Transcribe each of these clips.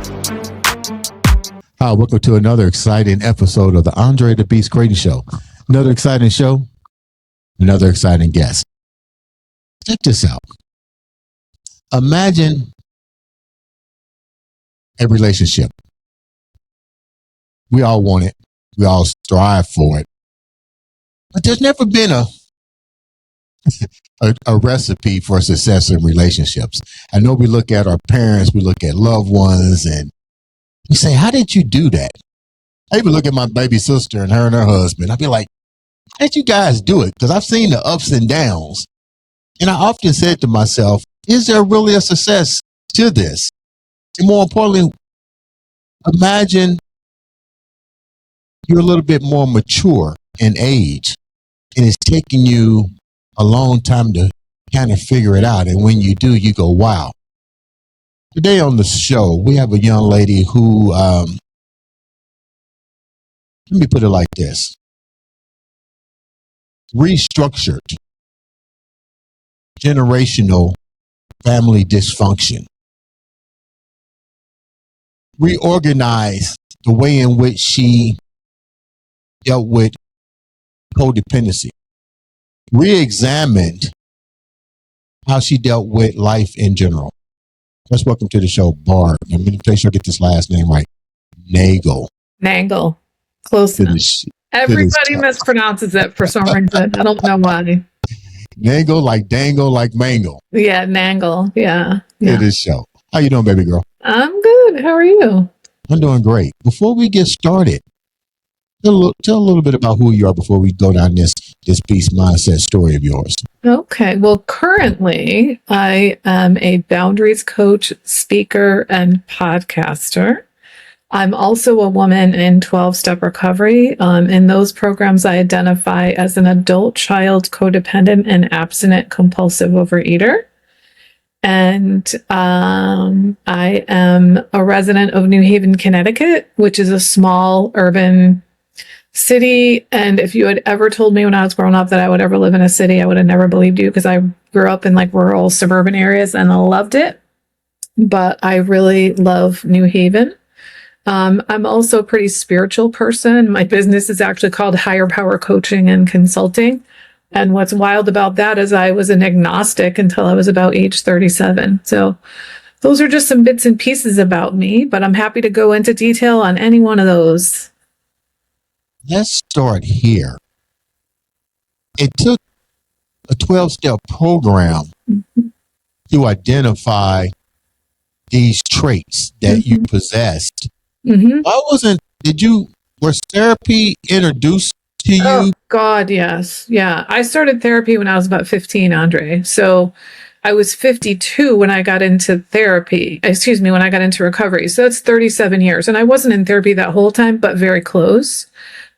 Hi, welcome to another exciting episode of the Andre the Beast Grady Show. Another exciting show, another exciting guest. Check this out. Imagine a relationship. We all want it. We all strive for it. But there's never been a recipe for success in relationships. I know we look at our parents, we look at loved ones, and we say, how did you do that? I even look at my baby sister and her husband. I'd be like, how did you guys do it? Because I've seen the ups and downs. And I often said to myself, is there really a success to this? And more importantly, imagine you're a little bit more mature in age and it's taking you a long time to kind of figure it out. And when you do, you go, wow. Today on the show, we have a young lady who, let me put it like this, restructured generational family dysfunction, reorganized the way in which she dealt with codependency, re-examined how she dealt with life in general. Let's welcome to the show, Barb. I'm going to make sure I get this last name right. Nangle. Nangle. Close enough. Everybody mispronounces it for some reason. I don't know why. Nangle, like dangle, like mangle. Yeah, Nangle. Yeah. It is show. How you doing, baby girl? I'm good. How are you? I'm doing great. Before we get started, tell a little bit about who you are before we go down this beast mindset story of yours. Okay. Well, currently, I am a boundaries coach, speaker, and podcaster. I'm also a woman in 12-step recovery. In those programs, I identify as an adult child codependent and abstinent compulsive overeater. And I am a resident of New Haven, Connecticut, which is a small urban city. And if you had ever told me when I was growing up that I would ever live in a city, I would have never believed you, because I grew up in like rural suburban areas and I loved it. But I really love New Haven. I'm also a pretty spiritual person. My business is actually called Higher Power Coaching and Consulting. And what's wild about that is I was an agnostic until I was about age 37. So those are just some bits and pieces about me, but I'm happy to go into detail on any one of those. Let's start here. It took a 12-step program to identify these traits that you possessed. Why was therapy introduced to you? Oh, God, yes. Yeah. I started therapy when I was about 15, Andre. So I was 52 when I got into when I got into recovery. So that's 37 years. And I wasn't in therapy that whole time, but very close.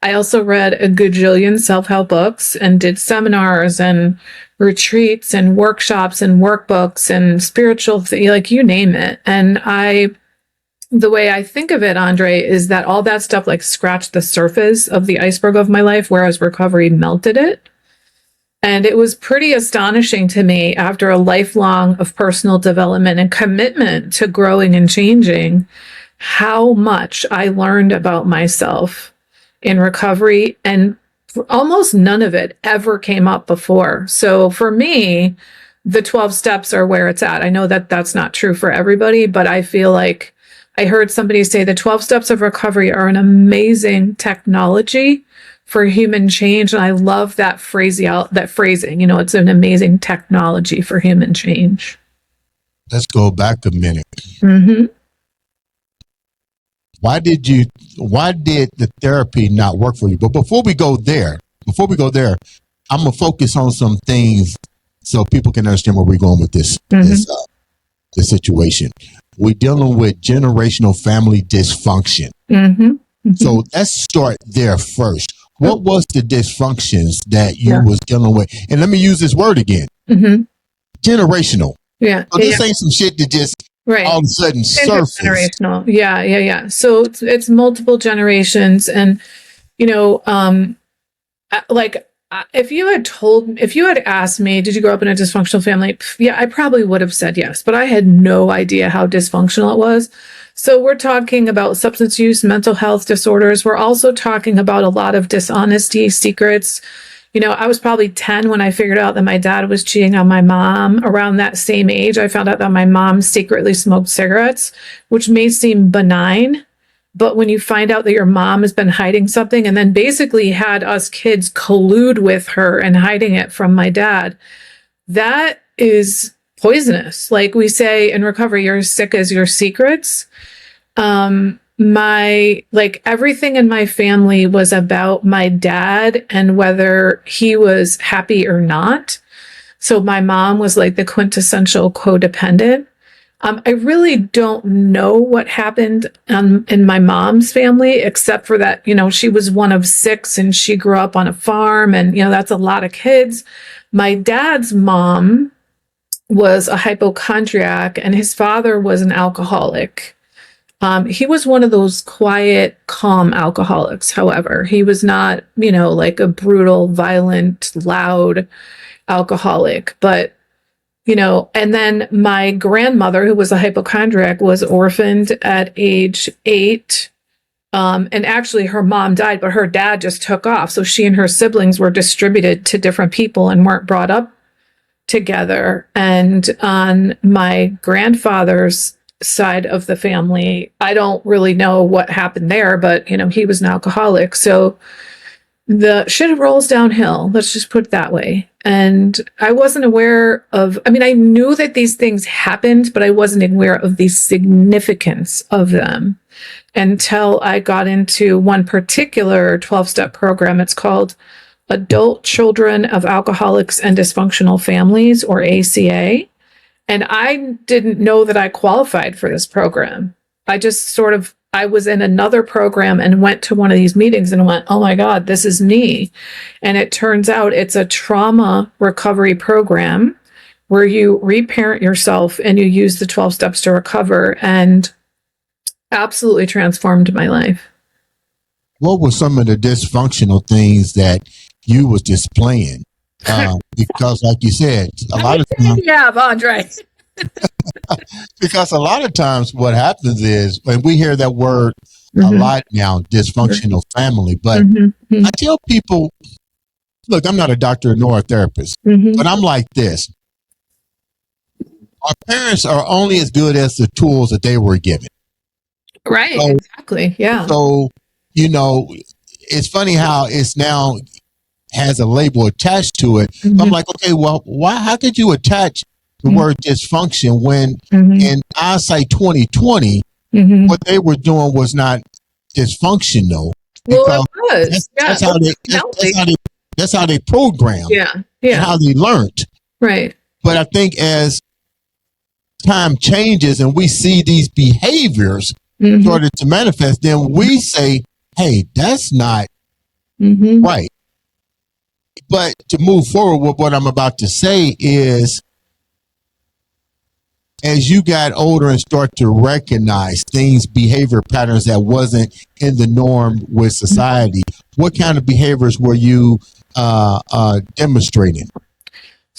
I also read a gajillion self-help books and did seminars and retreats and workshops and workbooks and spiritual, like you name it. And the way I think of it, Andre, is that all that stuff like scratched the surface of the iceberg of my life, whereas recovery melted it. And it was pretty astonishing to me after a lifelong of personal development and commitment to growing and changing, how much I learned about myself in recovery, and almost none of it ever came up before. So for me, the 12 steps are where it's at. I know that that's not true for everybody, but I feel like I heard somebody say the 12 steps of recovery are an amazing technology for human change. And I love that phrasing, it's an amazing technology for human change. Let's go back a minute. Why did the therapy not work for you? But before we go there, I'm going to focus on some things so people can understand where we're going with this situation. We're dealing with generational family dysfunction. So let's start there first. What was the dysfunctions that you was dealing with? And let me use this word again. Generational. Yeah. So this ain't some shit that just all of a sudden surfaced. Generational. Yeah. So it's multiple generations. And, like If you had asked me, did you grow up in a dysfunctional family? Yeah, I probably would have said yes, but I had no idea how dysfunctional it was. So we're talking about substance use, mental health disorders. We're also talking about a lot of dishonesty, secrets. I was probably 10 when I figured out that my dad was cheating on my mom. Around that same age, I found out that my mom secretly smoked cigarettes, which may seem benign, but when you find out that your mom has been hiding something and then basically had us kids collude with her and hiding it from my dad, that is poisonous. Like we say in recovery, you're as sick as your secrets. Everything in my family was about my dad and whether he was happy or not. So my mom was like the quintessential codependent. I really don't know what happened in my mom's family, except for that, she was one of 6 and she grew up on a farm, and, that's a lot of kids. My dad's mom was a hypochondriac and his father was an alcoholic. He was one of those quiet, calm alcoholics, however. He was not, like a brutal, violent, loud alcoholic, but and then my grandmother, who was a hypochondriac, was orphaned at age 8. And actually her mom died, but her dad just took off. So she and her siblings were distributed to different people and weren't brought up together. And on my grandfather's side of the family, I don't really know what happened there, but he was an alcoholic. So the shit rolls downhill. Let's just put it that way. And I wasn't aware of, I knew that these things happened, but I wasn't aware of the significance of them until I got into one particular 12-step program. It's called Adult Children of Alcoholics and Dysfunctional Families, or ACA. And I didn't know that I qualified for this program. I was in another program and went to one of these meetings and went, oh my God, this is me. And it turns out it's a trauma recovery program where you reparent yourself and you use the 12 steps to recover, and absolutely transformed my life. What were some of the dysfunctional things that you was displaying? Because like you said, a lot of times, yeah, Andre. because a lot of times what happens is, and we hear that word a lot now, dysfunctional family, but I tell people, look, I'm not a doctor nor a therapist, but I'm like this. Our parents are only as good as the tools that they were given. Right, so, exactly, yeah. So, it's funny how it's now has a label attached to it. I'm like, okay, well, how could you attach the word dysfunction when in hindsight 2020, what they were doing was not dysfunctional? Well, it was. That's how they programmed. Yeah. And how they learned. Right. But I think as time changes and we see these behaviors started to manifest, then we say, hey, that's not right. But to move forward with what I'm about to say is, as you got older and start to recognize things, behavior patterns that wasn't in the norm with society, what kind of behaviors were you demonstrating?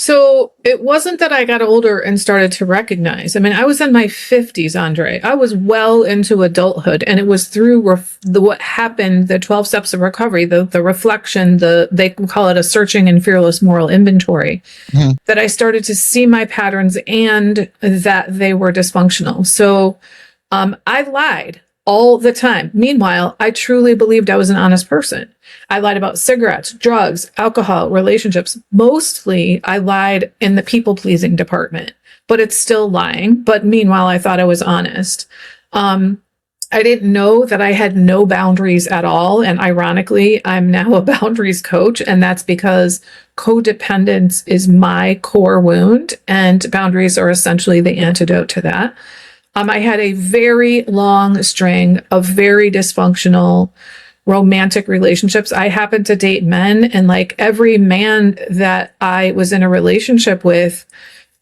So it wasn't that I got older and started to recognize. I was in my 50s, Andre. I was well into adulthood, and it was through what happened, the 12 steps of recovery, the reflection, they call it a searching and fearless moral inventory, that I started to see my patterns and that they were dysfunctional. So I lied all the time. Meanwhile, I truly believed I was an honest person. I lied about cigarettes, drugs, alcohol, relationships. Mostly, I lied in the people-pleasing department, but it's still lying. But meanwhile, I thought I was honest. I didn't know that I had no boundaries at all. And ironically, I'm now a boundaries coach. And that's because codependence is my core wound, and boundaries are essentially the antidote to that. I had a very long string of very dysfunctional romantic relationships. I happened to date men, and like every man that I was in a relationship with,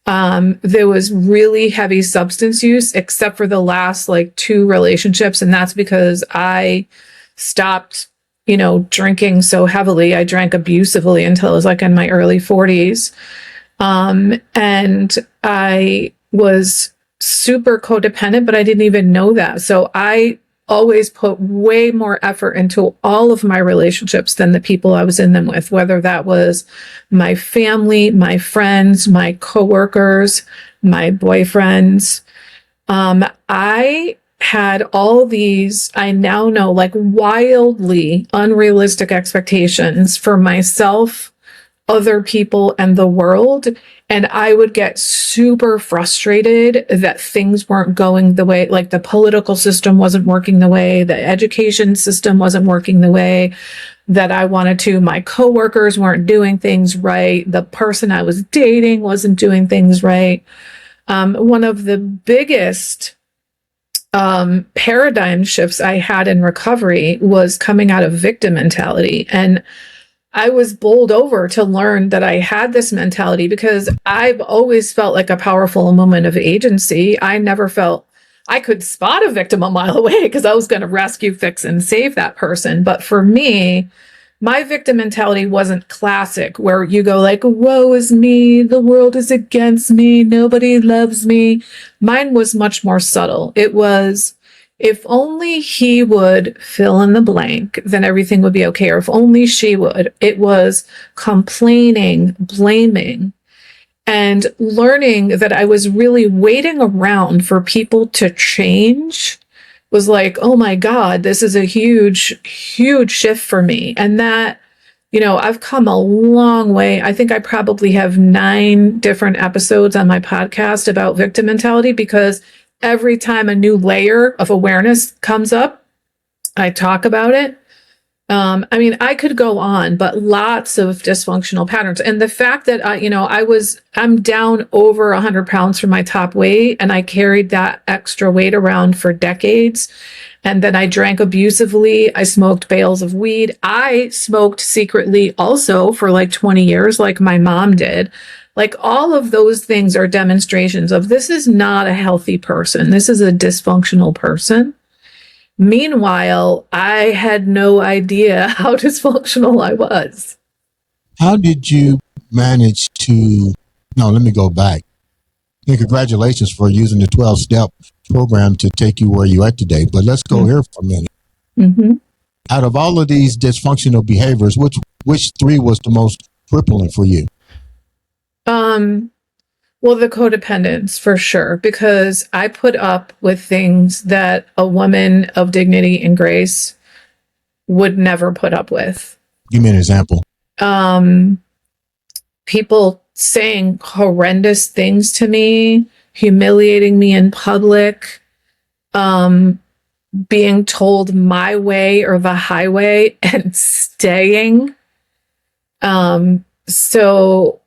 there was really heavy substance use, except for the last 2 relationships. And that's because I stopped drinking so heavily. I drank abusively until I was like in my early 40s. And I was super codependent, but I didn't even know that. So I always put way more effort into all of my relationships than the people I was in them with, whether that was my family, my friends, my coworkers, my boyfriends. I had all these, I now know, like wildly unrealistic expectations for myself, other people, and the world. And I would get super frustrated that things weren't going the way, like the political system wasn't working the way, the education system wasn't working the way that I wanted to. My coworkers weren't doing things right. The person I was dating wasn't doing things right. One of the biggest paradigm shifts I had in recovery was coming out of victim mentality. And I was bowled over to learn that I had this mentality because I've always felt like a powerful moment of agency. I never felt I could spot a victim a mile away because I was going to rescue, fix, and save that person. But for me, my victim mentality wasn't classic, where you go like, woe is me, the world is against me, nobody loves me. Mine was much more subtle. It was, if only he would fill in the blank, then everything would be okay. Or if only she would. It was complaining, blaming, and learning that I was really waiting around for people to change was like, oh my God, this is a huge, huge shift for me. And that, I've come a long way. I think I probably have 9 different episodes on my podcast about victim mentality because every time a new layer of awareness comes up, I talk about it. I could go on, but lots of dysfunctional patterns. And the fact that I'm down over 100 pounds from my top weight, and I carried that extra weight around for decades. And then I drank abusively. I smoked bales of weed. I smoked secretly also for like 20 years, like my mom did. Like all of those things are demonstrations of this is not a healthy person. This is a dysfunctional person. Meanwhile, I had no idea how dysfunctional I was. How did you manage to? No, let me go back. And congratulations for using the 12-step program to take you where you are today. But let's go here for a minute. Mm-hmm. Out of all of these dysfunctional behaviors, which 3 was the most crippling for you? Well, the codependence for sure, because I put up with things that a woman of dignity and grace would never put up with. Give me an example. People saying horrendous things to me, humiliating me in public, being told my way or the highway and staying. So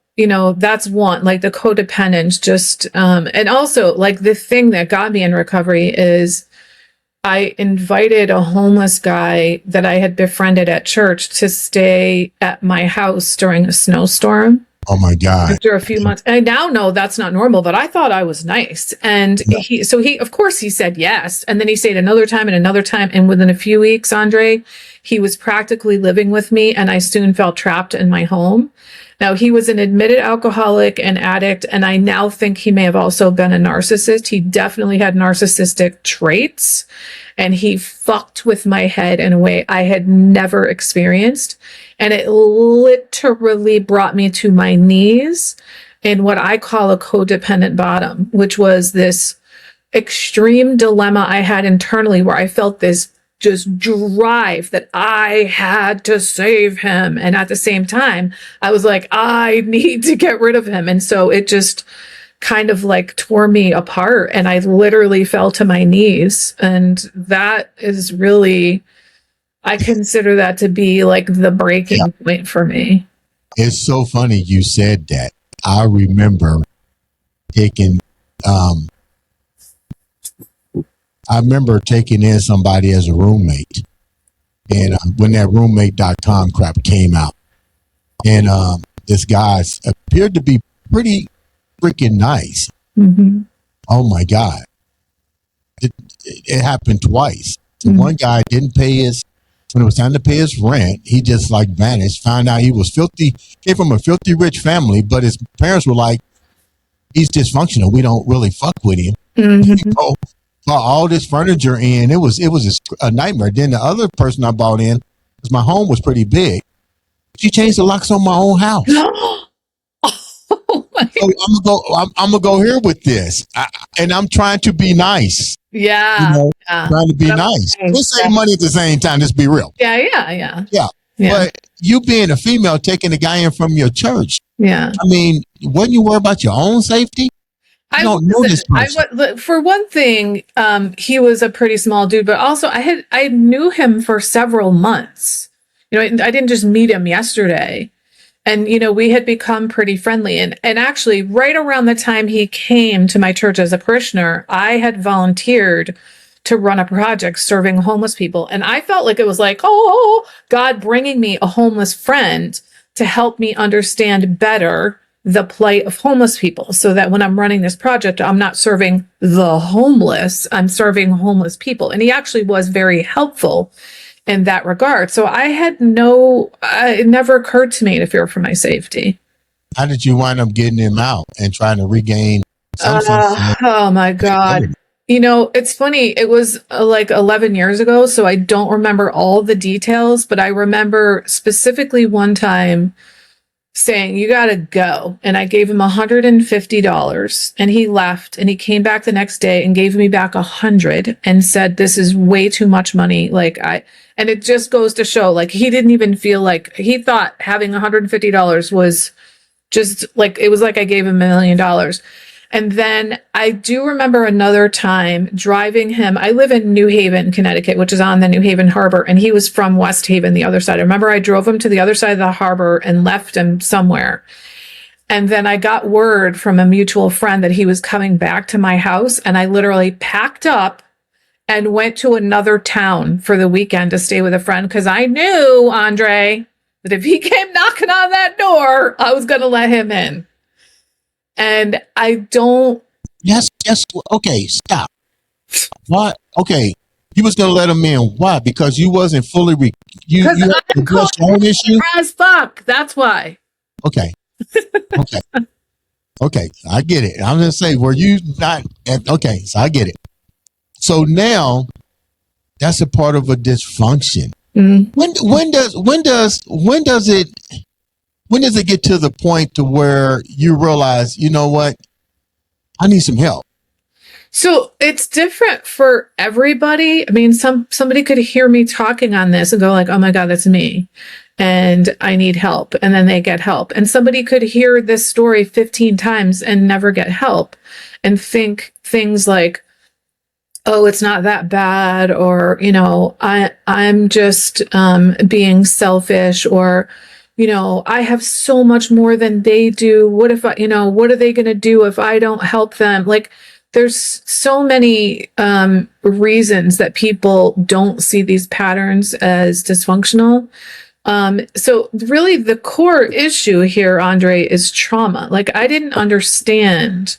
that's one, like the codependence, just, and also like the thing that got me in recovery is I invited a homeless guy that I had befriended at church to stay at my house during a snowstorm. Oh my God. After a few months. I now know that's not normal, but I thought I was nice. And he, of course he said yes. And then he stayed another time and another time. And within a few weeks, Andre, he was practically living with me. And I soon felt trapped in my home. Now, he was an admitted alcoholic and addict, and I now think he may have also been a narcissist. He definitely had narcissistic traits, and he fucked with my head in a way I had never experienced. And it literally brought me to my knees in what I call a codependent bottom, which was this extreme dilemma I had internally where I felt this just drive that I had to save him. And at the same time, I was like, I need to get rid of him. And so it just kind of like tore me apart and I literally fell to my knees. And that is really, I consider that to be like the breaking point for me. It's so funny you said that. I remember taking, in somebody as a roommate, and when that roommate.com crap came out, and this guy appeared to be pretty freaking nice. Mm-hmm. Oh my God. It happened twice. The one guy didn't pay his When it was time to pay his rent, he just like vanished. Found out he was filthy, came from a filthy rich family, but his parents were like, he's dysfunctional. We don't really fuck with him. Mm-hmm. So bought all this furniture in. It was a nightmare. Then the other person I bought in, because my home was pretty big, she changed the locks on my own house. Oh my. So I'm gonna go here with this, and I'm trying to be nice. Yeah. Trying to be nice. We'll save money at the same time. Let's be real. Yeah. But you being a female taking a guy in from your church. Yeah. I mean, wouldn't you worry about your own safety? You don't know this person. For one thing, he was a pretty small dude, but also I knew him for several months. I didn't just meet him yesterday. And, we had become pretty friendly. And actually, right around the time he came to my church as a parishioner, I had volunteered to run a project serving homeless people. And I felt like it was like, oh, God bringing me a homeless friend to help me understand better the plight of homeless people, so that when I'm running this project, I'm not serving the homeless, I'm serving homeless people. And he actually was very helpful in that regard. So it never occurred to me to fear for my safety. How did you wind up getting him out and trying to regain some sense? Oh my God. It's funny. It was like 11 years ago, so I don't remember all the details, but I remember specifically one time saying, you got to go. And I gave him $150 and he left, and he came back the next day and gave me back $100 and said, this is way too much money. And it just goes to show, like, he didn't even feel like, he thought having $150 was just like, it was like I gave him $1 million. And then I do remember another time driving him. I live in New Haven, Connecticut, which is on the New Haven Harbor, and he was from West Haven, the other side. I remember I drove him to the other side of the harbor and left him somewhere. And then I got word from a mutual friend that he was coming back to my house, and I literally packed up and went to another town for the weekend to stay with a friend, because I knew, Andre, that if he came knocking on that door, I was going to let him in. And I don't. Yes. Okay, stop. What? Okay, you was gonna let him in. Why? Because you wasn't fully. You had your own issue. As fuck. That's why. Okay. Okay. I get it. I'm gonna say, were you not? Okay, so I get it. So now, that's a part of a dysfunction. Mm. When does it get to the point to where you realize, you know what, I need some help? So it's different for everybody. I mean, somebody could hear me talking on this and go like, oh my God, that's me, and I need help. And then they get help. And somebody could hear this story 15 times and never get help and think things like, oh, it's not that bad, or, I'm just being selfish, or, I have so much more than they do. What if what are they going to do if I don't help them? Like, there's so many reasons that people don't see these patterns as dysfunctional. So really the core issue here, Andre, is trauma. Like, I didn't understand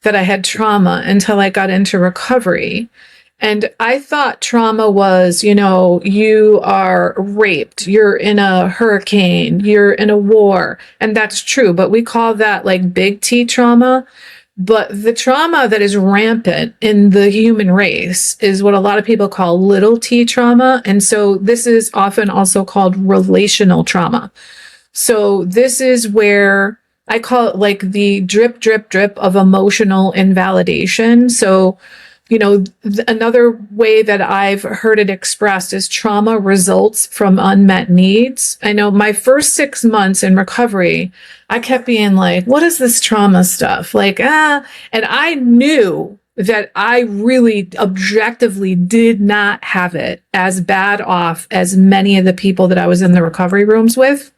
that I had trauma until I got into recovery. And I thought trauma was, you are raped, you're in a hurricane, you're in a war. And that's true, but we call that like big T trauma. But the trauma that is rampant in the human race is what a lot of people call little T trauma. And so this is often also called relational trauma. So this is where I call it like the drip, drip, drip of emotional invalidation. So, another way that I've heard it expressed is trauma results from unmet needs. I know my first 6 months in recovery, I kept being like, what is this trauma stuff? Like, and I knew that I really objectively did not have it as bad off as many of the people that I was in the recovery rooms with.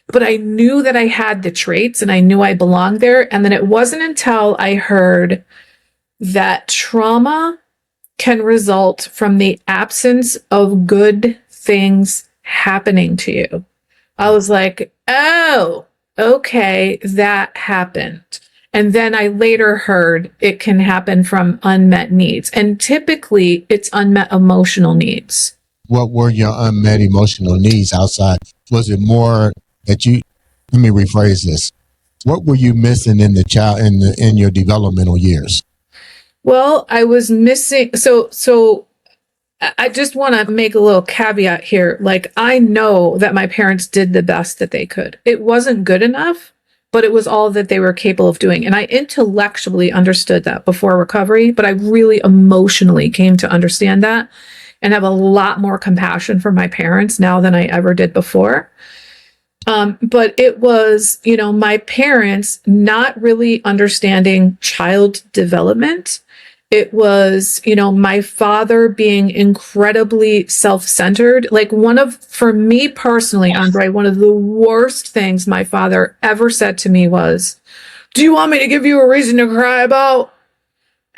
But I knew that I had the traits and I knew I belonged there. And then it wasn't until I heard that trauma can result from the absence of good things happening to you. I was like, oh, okay, that happened. And then I later heard it can happen from unmet needs. And typically it's unmet emotional needs. what were your unmet emotional needs outside? Was it more that you? Let me rephrase this. What were you missing in the child in your developmental years? Well, I was missing. So I just want to make a little caveat here. Like, I know that my parents did the best that they could. It wasn't good enough, but it was all that they were capable of doing. And I intellectually understood that before recovery, but I really emotionally came to understand that and have a lot more compassion for my parents now than I ever did before. But it was, my parents not really understanding child development. It was, my father being incredibly self-centered. Like, for me personally, Andre, one of the worst things my father ever said to me was, "Do you want me to give you a reason to cry about?"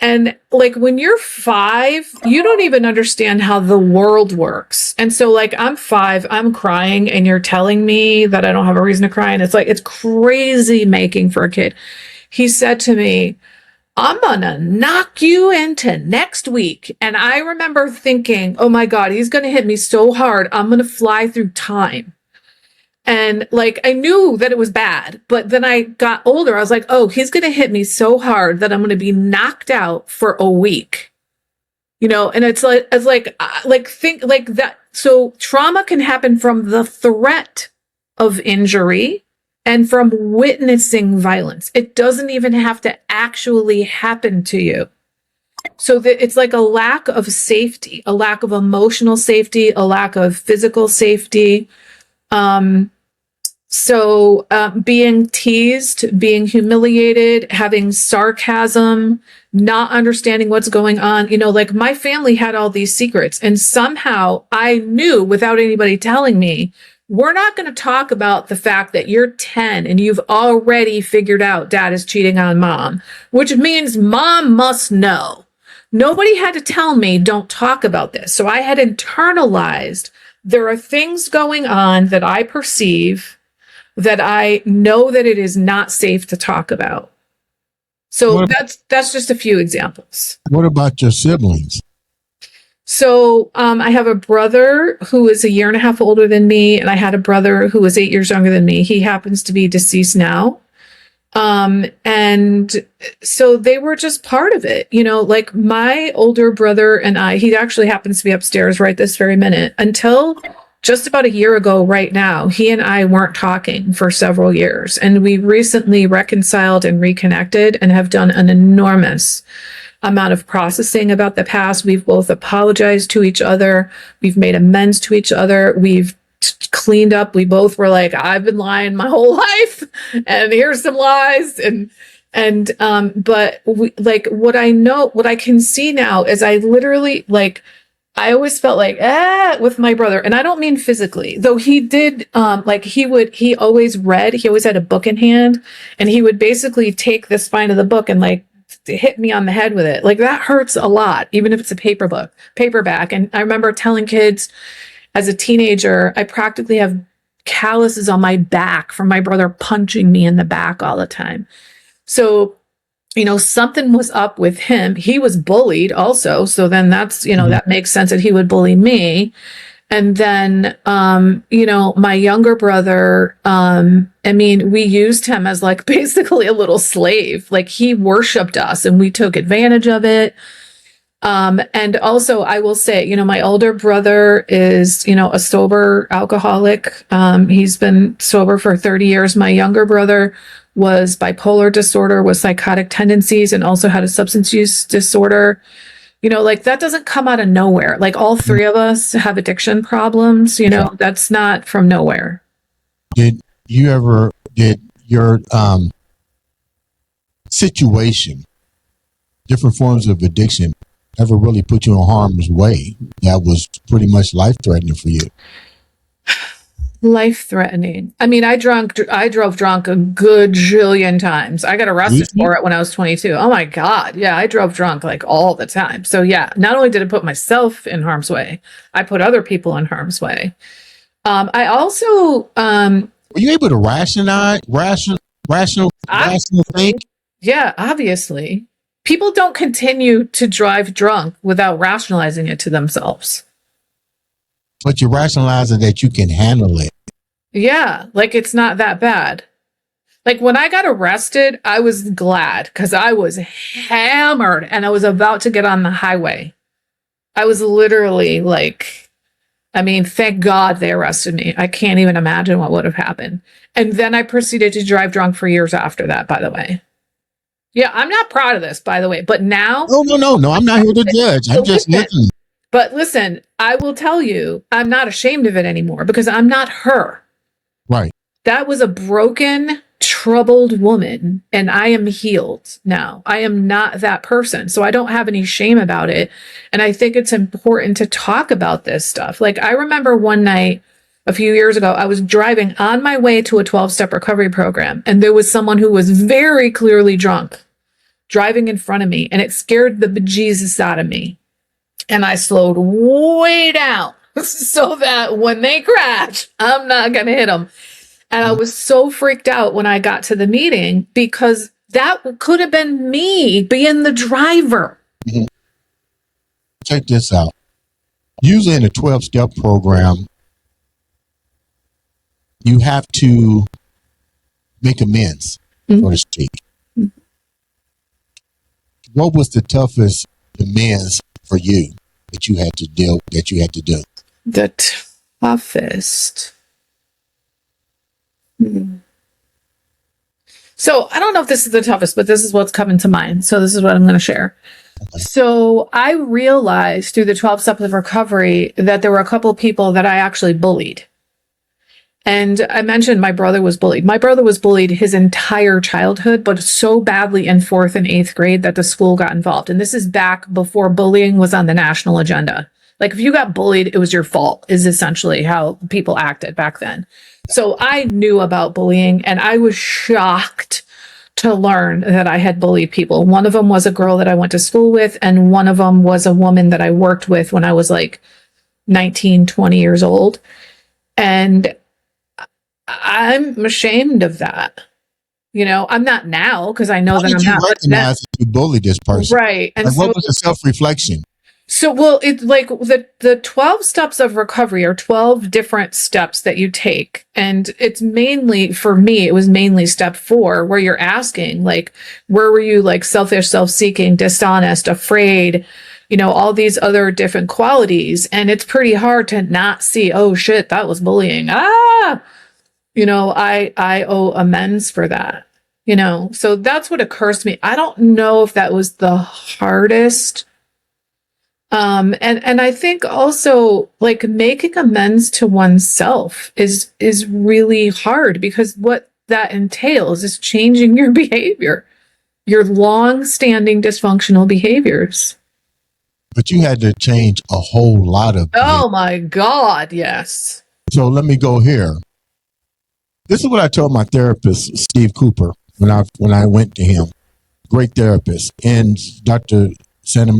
And like, when you're 5, you don't even understand how the world works. And so, like, I'm 5, I'm crying, and you're telling me that I don't have a reason to cry. And it's like, it's crazy making for a kid. He said to me, "I'm gonna knock you into next week." And I remember thinking, oh my God, he's gonna hit me so hard, I'm gonna fly through time. And like, I knew that it was bad, but then I got older. I was like, oh, he's going to hit me so hard that I'm going to be knocked out for a week, and think like that. So trauma can happen from the threat of injury and from witnessing violence. It doesn't even have to actually happen to you. So that it's like a lack of safety, a lack of emotional safety, a lack of physical safety. Being teased, being humiliated, having sarcasm, not understanding what's going on, like, my family had all these secrets, and somehow I knew without anybody telling me, we're not going to talk about the fact that you're 10 and you've already figured out dad is cheating on mom, which means mom must know. Nobody had to tell me, don't talk about this. So I had internalized, there are things going on that I perceive that I know that it is not safe to talk about. So that's just a few examples. What about your siblings? So I have a brother who is 1.5 years older than me, and I had a brother who was 8 years younger than me. He happens to be deceased now. And so they were just part of it, like my older brother and I, he actually happens to be upstairs right this very minute. Until just about 1 year ago right now, he and I weren't talking for several years, and we recently reconciled and reconnected and have done an enormous amount of processing about the past. We've both apologized to each other. We've made amends to each other. We've cleaned up. We both were like, I've been lying my whole life, and here's some lies. But what I can see now is I literally, like, I always felt like, with my brother. And I don't mean physically, though he did, he always read, he always had a book in hand, and he would basically take the spine of the book and like hit me on the head with it. Like, that hurts a lot, even if it's a paperback. And I remember telling kids as a teenager, I practically have calluses on my back from my brother punching me in the back all the time. So, something was up with him. He was bullied also. So then that's, that makes sense that he would bully me. And then, my younger brother, we used him as like basically a little slave. Like, he worshiped us and we took advantage of it. And also I will say, my older brother is, a sober alcoholic. He's been sober for 30 years. My younger brother was bipolar disorder with psychotic tendencies and also had a substance use disorder. That doesn't come out of nowhere. Like, all 3 of us have addiction problems, that's not from nowhere. Did your situation, different forms of addiction, ever really put you in harm's way that was pretty much life-threatening for you? Life-threatening. I drove drunk a good jillion times. I got arrested for it when I was 22. Oh my God. Yeah, I drove drunk like all the time. So yeah, not only did I put myself in harm's way, I put other people in harm's way. I also were you able to rational think? Yeah, obviously. People don't continue to drive drunk without rationalizing it to themselves. but you're rationalizing that you can handle it. Yeah, like it's not that bad. Like when I got arrested, I was glad because I was hammered and I was about to get on the highway. I was literally like, I mean, thank God they arrested me. I can't even imagine what would have happened. And then I proceeded to drive drunk for years after that, by the way. Yeah, I'm not proud of this, by the way. But now. No. I'm not here to judge. I'm just listening. But listen, I will tell you, I'm not ashamed of it anymore because I'm not her. Right. That was a broken, troubled woman, and I am healed now. I am not that person. So I don't have any shame about it. And I think it's important to talk about this stuff. Like I remember one night a few years ago, I was driving on my way to a 12-step recovery program, and there was someone who was very clearly drunk driving in front of me, and it scared the bejesus out of me. And I slowed way down so that when they crash, I'm not going to hit them. And I was so freaked out when I got to the meeting because that could have been me being the driver. Mm-hmm. Check this out. Usually in a 12-step program, you have to make amends, so to speak. Mm-hmm. What was the toughest amends for you that you had to do? The toughest. So I don't know if this is the toughest, but this is what's coming to mind. So this is what I'm going to share. Okay. So I realized through the 12 steps of recovery that there were a couple of people that I actually bullied. And I mentioned my brother was bullied. My brother was bullied his entire childhood, but so badly in 4th and 8th grade that the school got involved. And this is back before bullying was on the national agenda. Like if you got bullied, it was your fault, is essentially how people acted back then. So I knew about bullying, and I was shocked to learn that I had bullied people. One of them was a girl that I went to school with, and one of them was a woman that I worked with when I was like 19, 20 years old. And I'm ashamed of that. You know, I'm not now because I know that I'm not. Recognize that you bullied this person, right? And like, what was the self-reflection? So, well, it's like the 12 steps of recovery are 12 different steps that you take. And it's mainly, for me, it was mainly step 4, where you're asking, like, where were you like selfish, self-seeking, dishonest, afraid, you know, all these other different qualities. And it's pretty hard to not see, oh shit, that was bullying. You know, I owe amends for that, you know, so that's what occurs to me. I don't know if that was the hardest. And I think also like making amends to oneself is really hard, because what that entails is changing your behavior, your long-standing dysfunctional behaviors. But you had to change a whole lot of behavior. Oh my God, yes. So let me go here. This is what I told my therapist, Steve Cooper, when I went to him. Great therapist, and Dr.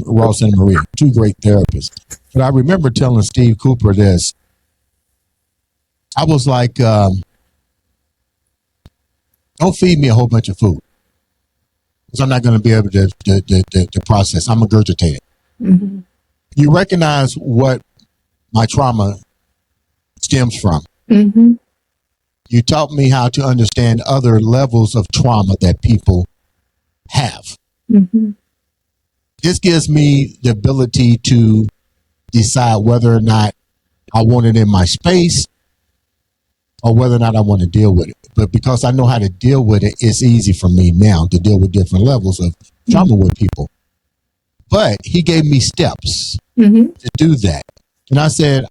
Ross Santa Maria, 2 great therapists. But I remember telling Steve Cooper this. I was like, don't feed me a whole bunch of food, because I'm not going to be able to process. I'm regurgitated. Mm-hmm. You recognize what my trauma stems from. Mm-hmm. You taught me how to understand other levels of trauma that people have. Mm-hmm. This gives me the ability to decide whether or not I want it in my space or whether or not I want to deal with it. But because I know how to deal with it, it's easy for me now to deal with different levels of trauma with people. But he gave me steps to do that. And I said,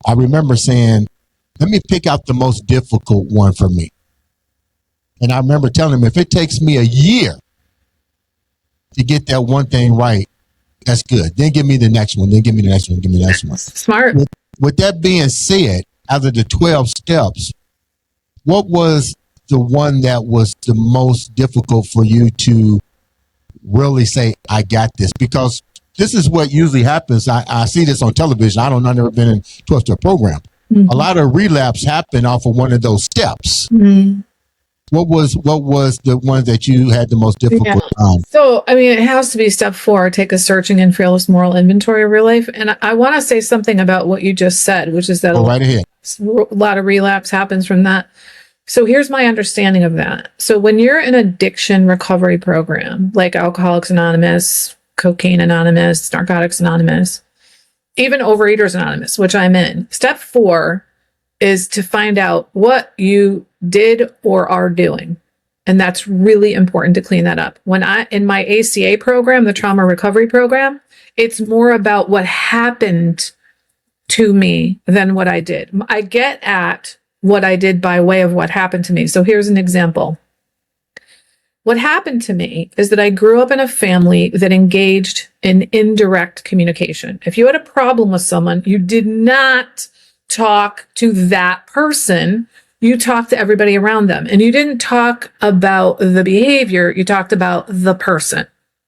I remember saying, let me pick out the most difficult one for me. And I remember telling him, if it takes me a year to get that one thing right, that's good. Then give me the next one. Then give me the next one. Give me the next one. Smart. With that being said, out of the 12 steps, what was the one that was the most difficult for you to really say, I got this? Because this is what usually happens. I see this on television. I've never been in a 12-step program. Mm-hmm. A lot of relapse happen off of one of those steps. Mm-hmm. What was the one that you had the most difficult time? So, I mean, it has to be step 4, take a searching and fearless moral inventory of your life. And I want to say something about what you just said, which is that Go right ahead. a lot of relapse happens from that. So here's my understanding of that. So when you're in addiction recovery program, like Alcoholics Anonymous, Cocaine Anonymous, Narcotics Anonymous, even Overeaters Anonymous, which I'm in, step 4 is to find out what you did or are doing. And that's really important to clean that up. When in my ACA program, the trauma recovery program, it's more about what happened to me than what I did. I get at what I did by way of what happened to me. So here's an example. What happened to me is that I grew up in a family that engaged in indirect communication. If you had a problem with someone, you did not talk to that person. You talked to everybody around them, and you didn't talk about the behavior. You talked about the person.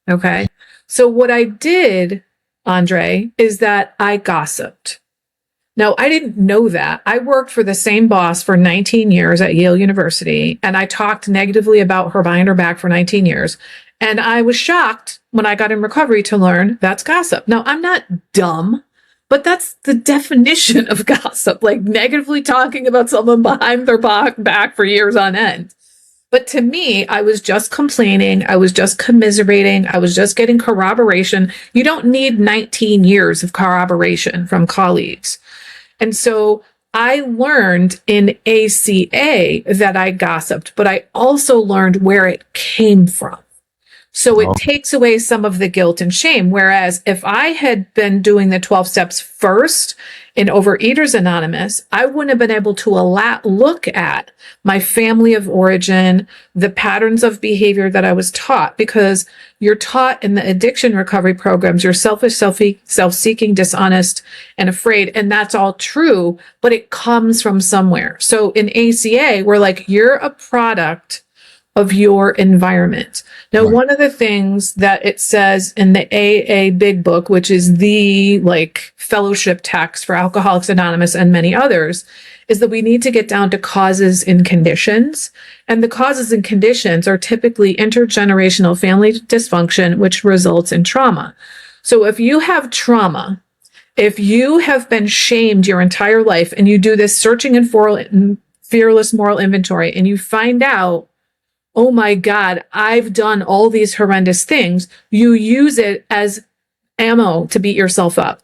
Okay. So what I did, Andre, is that I gossiped. Now, I didn't know that. I worked for the same boss for 19 years at Yale University, and I talked negatively about her behind her back for 19 years. And I was shocked when I got in recovery to learn that's gossip. Now, I'm not dumb, but that's the definition of gossip, like negatively talking about someone behind their back for years on end. But to me, I was just complaining. I was just commiserating. I was just getting corroboration. You don't need 19 years of corroboration from colleagues. And so I learned in ACA that I gossiped, but I also learned where it came from. So it takes away some of the guilt and shame. Whereas if I had been doing the 12 steps first in Overeaters Anonymous, I wouldn't have been able to look at my family of origin, the patterns of behavior that I was taught, because you're taught in the addiction recovery programs, you're selfish, self-seeking, dishonest, and afraid. And that's all true, but it comes from somewhere. So in ACA, we're like, you're a product of your environment. Now, Right. one of the things that it says in the AA Big Book, which is the fellowship text for Alcoholics Anonymous and many others, is that we need to get down to causes and conditions. And the causes and conditions are typically intergenerational family dysfunction, which results in trauma. So if you have trauma, if you have been shamed your entire life and you do this searching and fearless moral inventory and you find out, oh my God, I've done all these horrendous things, you use it as ammo to beat yourself up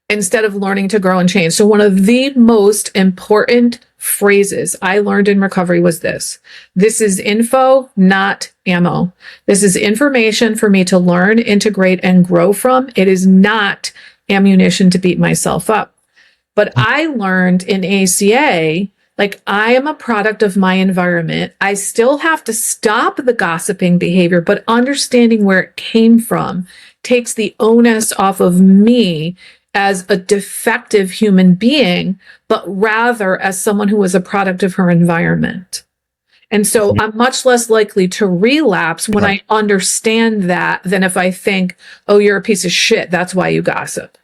instead of learning to grow and change. So one of the most important phrases I learned in recovery was this: this is info, not ammo. This is information for me to learn, integrate, and grow from. It is not ammunition to beat myself up. But I learned in ACA, I am a product of my environment. I still have to stop the gossiping behavior, but understanding where it came from takes the onus off of me as a defective human being, but rather as someone who was a product of her environment. And so I'm much less likely to relapse when I understand that than if I think, oh, you're a piece of shit, that's why you gossip.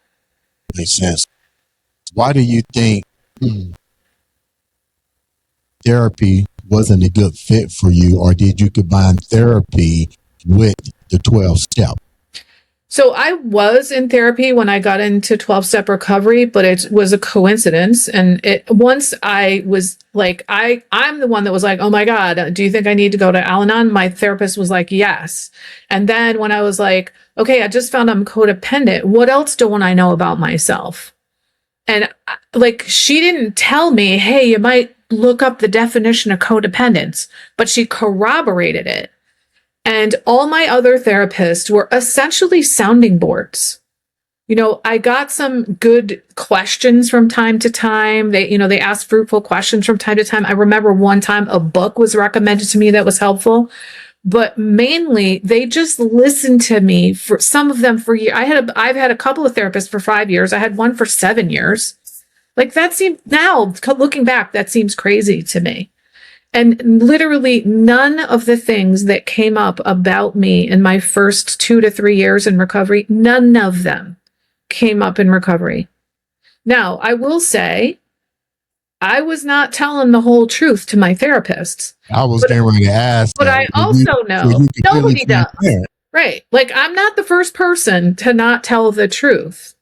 Makes sense. Why do you think therapy wasn't a good fit for you, or did you combine therapy with the 12 step? So I was in therapy when I got into 12-step recovery, but it was a coincidence. And once I was I'm the one that was like, oh my God, do you think I need to go to Al-Anon? My therapist was like, yes. And then when I was like, okay, I just found I'm codependent. What else don't I know about myself? And she didn't tell me, hey, you might look up the definition of codependence, but she corroborated it. And all my other therapists were essentially sounding boards. I got some good questions from time to time. They asked fruitful questions from time to time. I remember one time a book was recommended to me that was helpful, but mainly they just listened to me, for some of them for years. I've had a couple of therapists for 5 years. I had one for 7 years. That seems, now looking back, that seems crazy to me. And literally none of the things that came up about me in my first 2 to 3 years in recovery, none of them came up in recovery. Now, I will say, I was not telling the whole truth to my therapists. I was getting ready to ask But that. I also know nobody does. Transparent. Right. Like, I'm not the first person to not tell the truth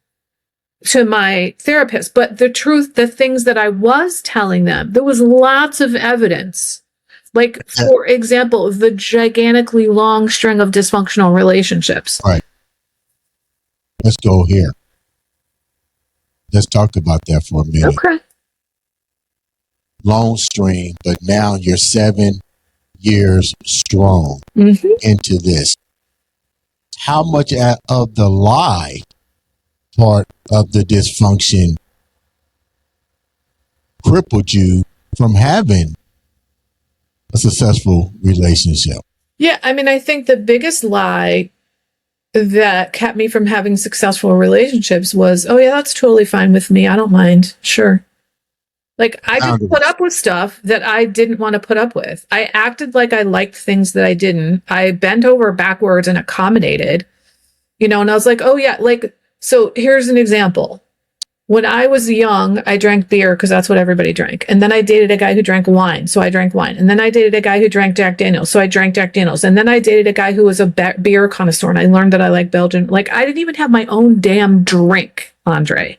to my therapist, but the truth, the things that I was telling them, there was lots of evidence. Like, for example, the gigantically long string of dysfunctional relationships. Right. Let's go here. Let's talk about that for a minute. Okay. Long string, but now you're 7 years strong into this. How much of the lie part of the dysfunction crippled you from having a successful relationship? Yeah. I mean, I think the biggest lie that kept me from having successful relationships was, oh, yeah, that's totally fine with me. I don't mind. Sure. Like, I just put up with stuff that I didn't want to put up with. I acted like I liked things that I didn't. I bent over backwards and accommodated, and I was like, oh, yeah, like, so here's an example. When I was young, I drank beer because that's what everybody drank. And then I dated a guy who drank wine. So I drank wine. And then I dated a guy who drank Jack Daniels. So I drank Jack Daniels. And then I dated a guy who was a beer connoisseur. And I learned that I like Belgian. Like, I didn't even have my own damn drink, Andre.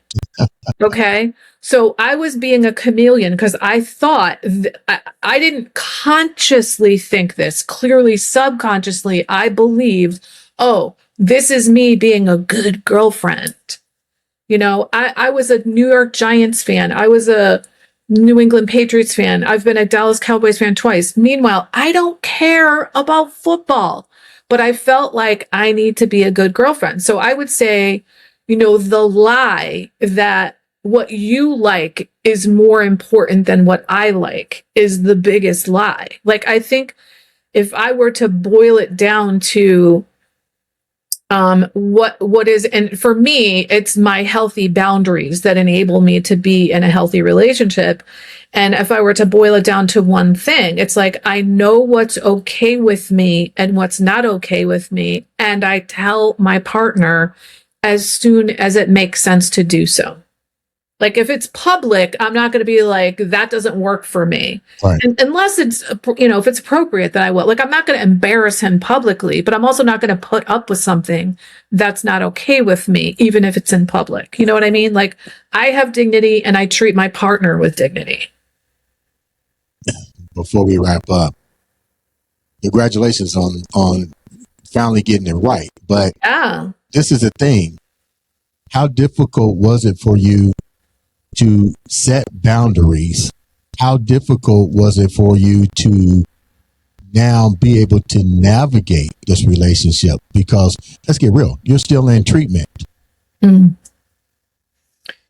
Okay. So I was being a chameleon because I thought, I didn't consciously think this. Clearly, subconsciously, I believed, oh, this is me being a good girlfriend. I was a New York Giants fan. I was a New England Patriots fan. I've been a Dallas Cowboys fan twice. Meanwhile, I don't care about football, but I felt like I need to be a good girlfriend. So I would say, the lie that what you like is more important than what I like is the biggest lie. Like, I think if I were to boil it down to what is, and for me, it's my healthy boundaries that enable me to be in a healthy relationship. And if I were to boil it down to one thing, it's like, I know what's okay with me and what's not okay with me. And I tell my partner as soon as it makes sense to do so. Like, if it's public, I'm not going to be like, that doesn't work for me. Right. Unless it's, if it's appropriate, then I will. Like, I'm not going to embarrass him publicly, but I'm also not going to put up with something that's not okay with me, even if it's in public. You know what I mean? Like, I have dignity and I treat my partner with dignity. Before we wrap up, congratulations on finally getting it right. But this is the thing. How difficult was it for you to set boundaries? How difficult was it for you to now be able to navigate this relationship? Because let's get real, you're still in treatment.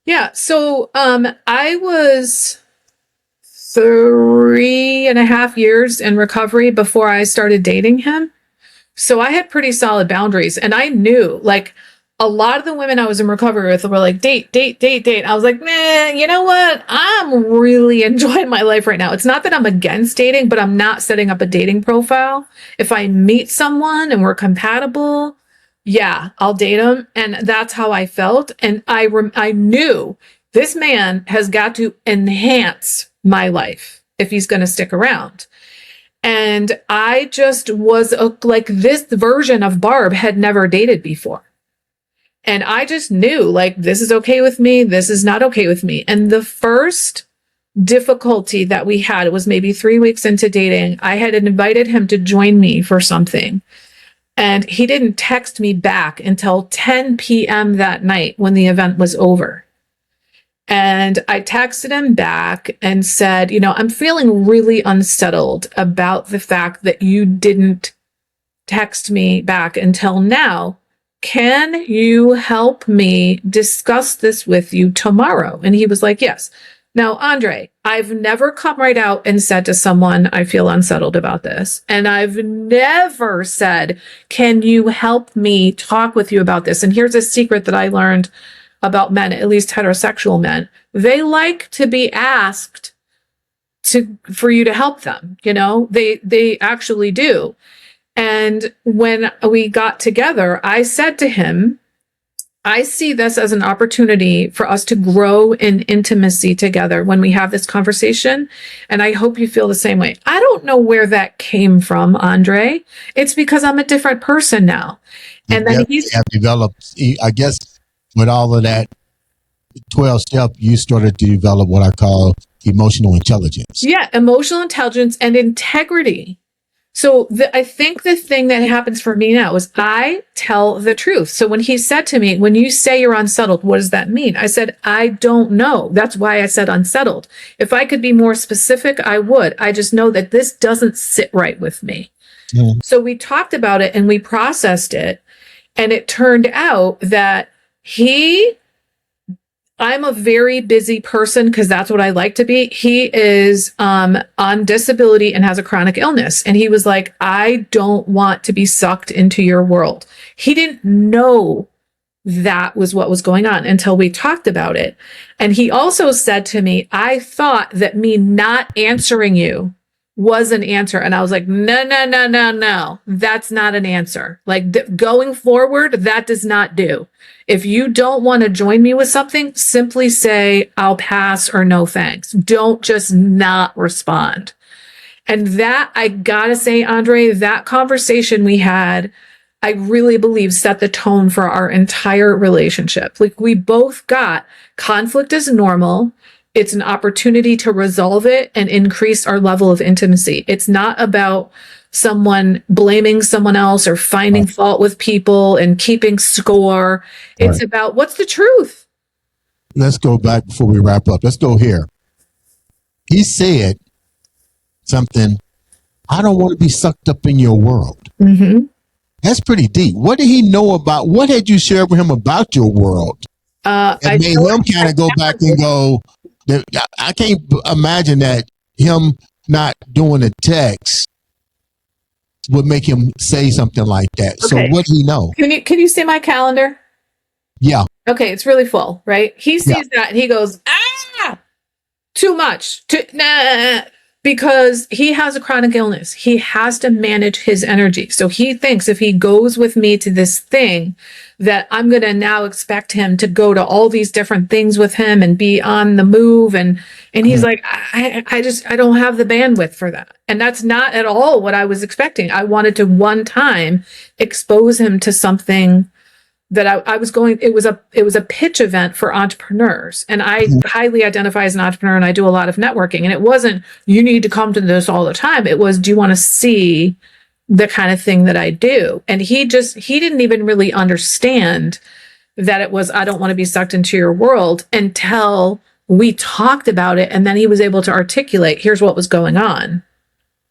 Yeah. So I was 3.5 years in recovery before I started dating him. So I had pretty solid boundaries, and I knew, like, a lot of the women I was in recovery with were like, date. I was like, man, you know what? I'm really enjoying my life right now. It's not that I'm against dating, but I'm not setting up a dating profile. If I meet someone and we're compatible, yeah, I'll date them. And that's how I felt. And I knew this man has got to enhance my life if he's going to stick around. And I just was like, this version of Barb had never dated before. And I just knew, like, this is okay with me. This is not okay with me. And the first difficulty that we had, it was maybe 3 weeks into dating. I had invited him to join me for something. And he didn't text me back until 10 p.m. that night when the event was over. And I texted him back and said, I'm feeling really unsettled about the fact that you didn't text me back until now. Can you help me discuss this with you tomorrow? And he was like, yes. Now, Andre, I've never come right out and said to someone, I feel unsettled about this. And I've never said, can you help me talk with you about this? And here's a secret that I learned about men, at least heterosexual men. They like to be asked for you to help them. They actually do. And when we got together, I said to him, I see this as an opportunity for us to grow in intimacy together when we have this conversation. And I hope you feel the same way. I don't know where that came from, Andre. It's because I'm a different person now. And then he's have developed, I guess, with all of that 12 step, you started to develop what I call emotional intelligence. Yeah, emotional intelligence and integrity. So I think the thing that happens for me now is I tell the truth. So when he said to me, when you say you're unsettled, what does that mean? I said, I don't know. That's why I said unsettled. If I could be more specific, I would. I just know that this doesn't sit right with me. Mm. So we talked about it and we processed it. And it turned out that I'm a very busy person because that's what I like to be. He is on disability and has a chronic illness. And he was like, I don't want to be sucked into your world. He didn't know that was what was going on until we talked about it. And he also said to me, I thought that me not answering you was an answer. And I was like, no. That's not an answer. Like going forward, that does not do. If you don't want to join me with something, simply say, I'll pass or no thanks. Don't just not respond. And that, I gotta say, Andre, that conversation we had, I really believe set the tone for our entire relationship. Like we both got conflict is normal. It's an opportunity to resolve it and increase our level of intimacy. It's not about someone blaming someone else or finding fault with people and keeping score. It's about what's the truth. Let's go back before we wrap up. Let's go here. He said something, I don't want to be sucked up in your world. Mm-hmm. That's pretty deep. What did he know about, what had you shared with him about your world? It made him kind of go back and go, I can't imagine that him not doing a text would make him say something like that. Okay. So what do you know? Can you see my calendar? Yeah. Okay, it's really full, right? He sees that and he goes, too much. Because he has a chronic illness. He has to manage his energy. So he thinks if he goes with me to this thing, that I'm going to now expect him to go to all these different things with him and be on the move. And he's like, I don't have the bandwidth for that. And that's not at all what I was expecting. I wanted to one time expose him to something that I was going, it was a pitch event for entrepreneurs. And I highly identify as an entrepreneur and I do a lot of networking. And it wasn't, you need to come to this all the time. It was, do you want to see the kind of thing that I do? And he didn't even really understand that it was, I don't want to be sucked into your world until we talked about it. And then he was able to articulate, here's what was going on.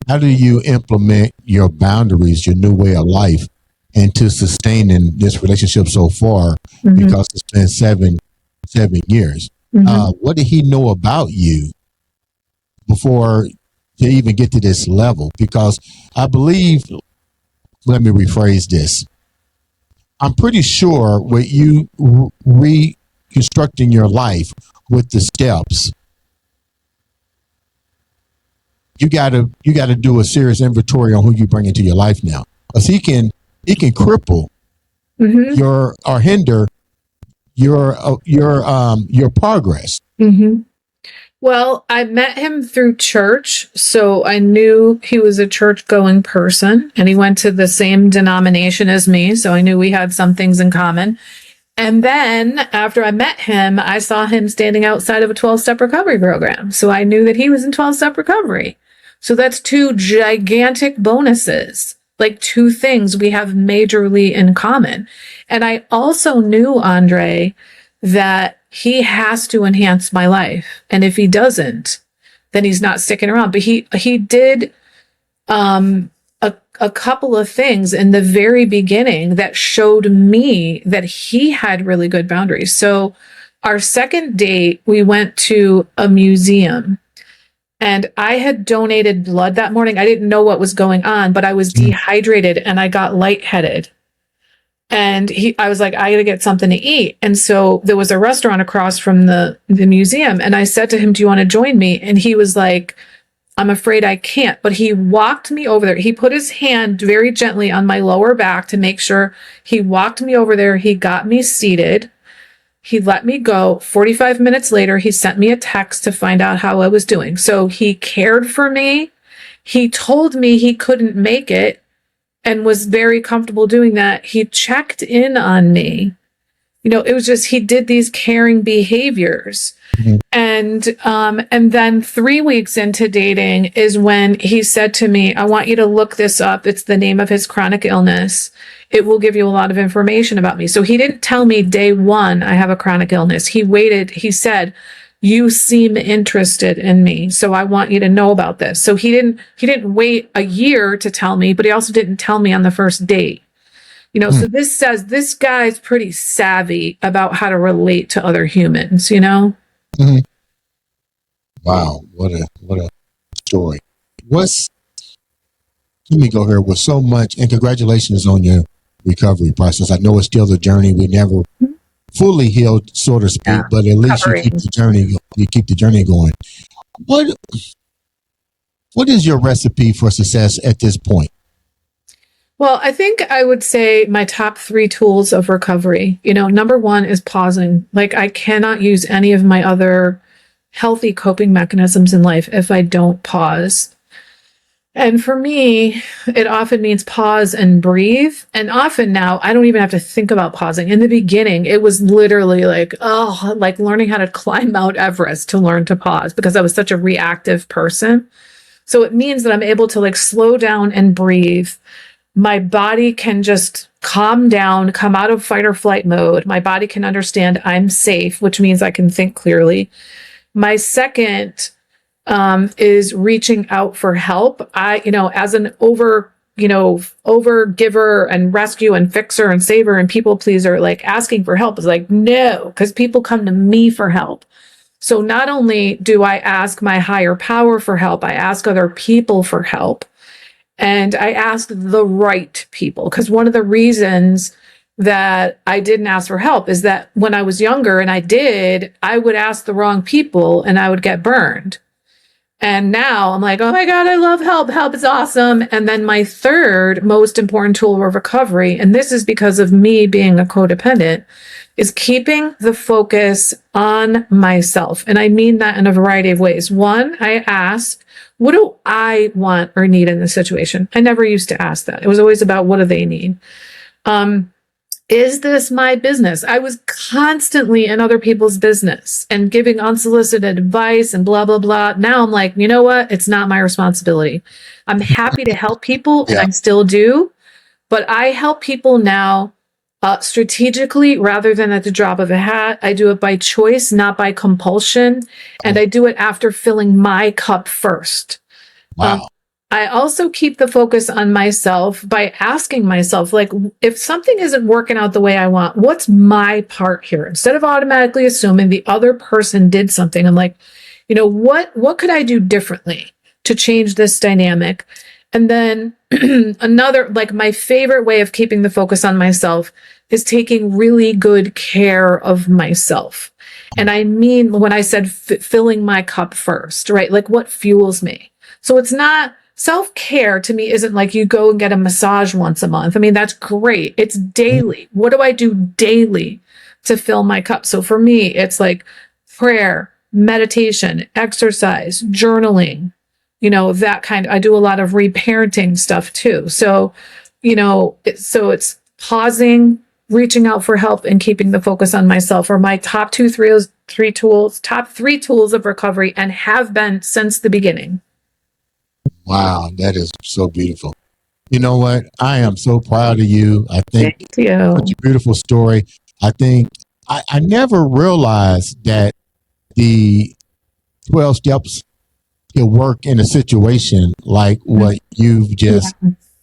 How do you implement your boundaries, your new way of life, into sustaining this relationship so far, because it's been seven years? What did he know about you before to even get to this level? Because I believe, let me rephrase this. I'm pretty sure with you reconstructing your life with the steps, you gotta do a serious inventory on who you bring into your life now, because he can cripple your or hinder your progress. Well, I met him through church, so I knew he was a church-going person, and he went to the same denomination as me, so I knew we had some things in common. And then after I met him, I saw him standing outside of a 12-step recovery program, so I knew that he was in 12-step recovery. So that's two gigantic bonuses, like two things we have majorly in common. And I also knew, Andre, that he has to enhance my life. And if he doesn't, then he's not sticking around. But he did a couple of things in the very beginning that showed me that he had really good boundaries. So our second date, we went to a museum. And I had donated blood that morning. I didn't know what was going on, but I was dehydrated and I got lightheaded. And I was like, I got to get something to eat. And so there was a restaurant across from the museum. And I said to him, do you want to join me? And he was like, I'm afraid I can't. But he walked me over there. He put his hand very gently on my lower back to make sure. He walked me over there. He got me seated. He let me go. 45 minutes later, he sent me a text to find out how I was doing. So he cared for me. He told me he couldn't make it and was very comfortable doing that. He checked in on me. It was just, he did these caring behaviors. Mm-hmm. And then 3 weeks into dating is when he said to me, I want you to look this up. It's the name of his chronic illness. It will give you a lot of information about me. So he didn't tell me day one, I have a chronic illness. He waited. He said, you seem interested in me. So I want you to know about this. So he didn't wait a year to tell me, but he also didn't tell me on the first date. So this says this guy's pretty savvy about how to relate to other humans, Mm-hmm. Wow. What a story. Let me go here with so much, and congratulations on your recovery process. I know it's still a journey. We never fully healed, so to speak, but at least you keep the journey going. What is your recipe for success at this point? Well, I think I would say my top 3 tools of recovery. Number 1 is pausing. Like, I cannot use any of my other healthy coping mechanisms in life if I don't pause. And for me, it often means pause and breathe. And often now, I don't even have to think about pausing. In the beginning, it was literally like learning how to climb Mount Everest to learn to pause because I was such a reactive person. So it means that I'm able to slow down and breathe. My body can just calm down, come out of fight or flight mode. My body can understand I'm safe, which means I can think clearly. My second is reaching out for help. As an over giver and rescue and fixer and saver and people pleaser, asking for help is no, because people come to me for help. So not only do I ask my higher power for help, I ask other people for help. And I asked the right people, because one of the reasons that I didn't ask for help is that when I was younger and I would ask the wrong people and I would get burned. And now I'm like, oh my God, I love help. Help is awesome. And then my third most important tool of recovery, and this is because of me being a codependent, is keeping the focus on myself. And I mean that in a variety of ways. One, I ask, what do I want or need in this situation? I never used to ask that. It was always about what do they need? Is this my business? I was constantly in other people's business and giving unsolicited advice and blah, blah, blah. Now I'm like, you know what? It's not my responsibility. I'm happy to help people and I still do, but I help people now strategically rather than at the drop of a hat. I do it by choice, not by compulsion. And I do it after filling my cup first. Wow. I also keep the focus on myself by asking myself, if something isn't working out the way I want, what's my part here? Instead of automatically assuming the other person did something, I'm like, what could I do differently to change this dynamic? And then another, my favorite way of keeping the focus on myself is taking really good care of myself. And I mean, when I said filling my cup first, right? What fuels me? So it's not, self-care to me isn't like you go and get a massage once a month. I mean, that's great. It's daily. What do I do daily to fill my cup? So for me, it's prayer, meditation, exercise, journaling, that kind. I do a lot of reparenting stuff too. So, it's pausing, reaching out for help, and keeping the focus on myself are my top three tools of recovery, and have been since the beginning. Wow, that is so beautiful. You know what? I am so proud of you. I think Thank you. Such a beautiful story. I think I never realized that the 12 steps can work in a situation like what you've just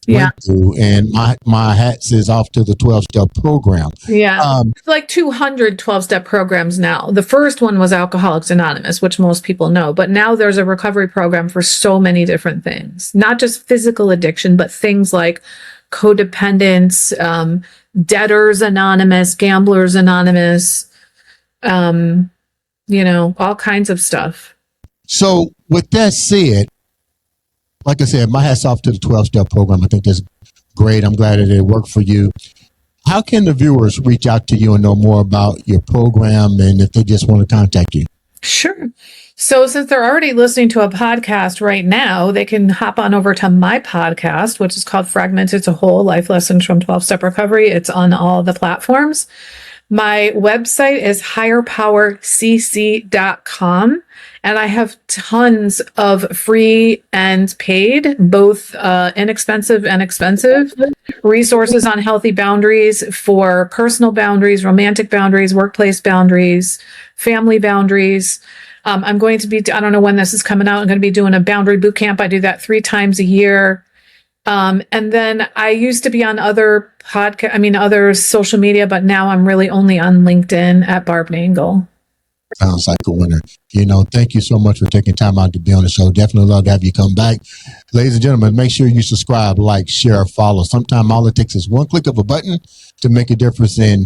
went through. And my hat says off to the 12-step program. Yeah. It's 200 12-step programs now. The first one was Alcoholics Anonymous, which most people know. But now there's a recovery program for so many different things, not just physical addiction, but things like codependence, Debtors Anonymous, Gamblers Anonymous, all kinds of stuff. So with that said, like I said, my hat's off to the 12-step program. I think that's great. I'm glad that it worked for you. How can the viewers reach out to you and know more about your program and if they just want to contact you? Sure. So since they're already listening to a podcast right now, they can hop on over to my podcast, which is called Fragmented to Whole: Life Lessons from 12-Step Recovery. It's on all the platforms. My website is higherpowercc.com, and I have tons of free and paid, both inexpensive and expensive resources on healthy boundaries for personal boundaries, romantic boundaries, workplace boundaries, family boundaries. I'm going to be, I don't know when this is coming out, I'm going to be doing a boundary boot camp. I do that 3 times a year. And then I used to be on other other social media, but now I'm really only on LinkedIn at Barb Nangle. Sounds like a winner. Thank you so much for taking time out to be on the show. Definitely love to have you come back. Ladies and gentlemen, make sure you subscribe, like, share, follow. Sometimes all it takes is one click of a button to make a difference in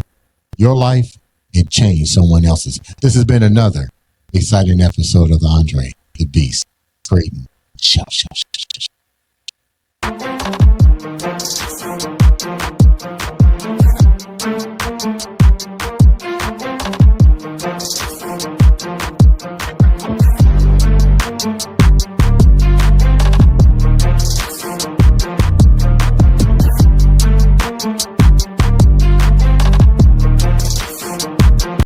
your life and change someone else's. This has been another exciting episode of the Andre the Beast Creighton Show.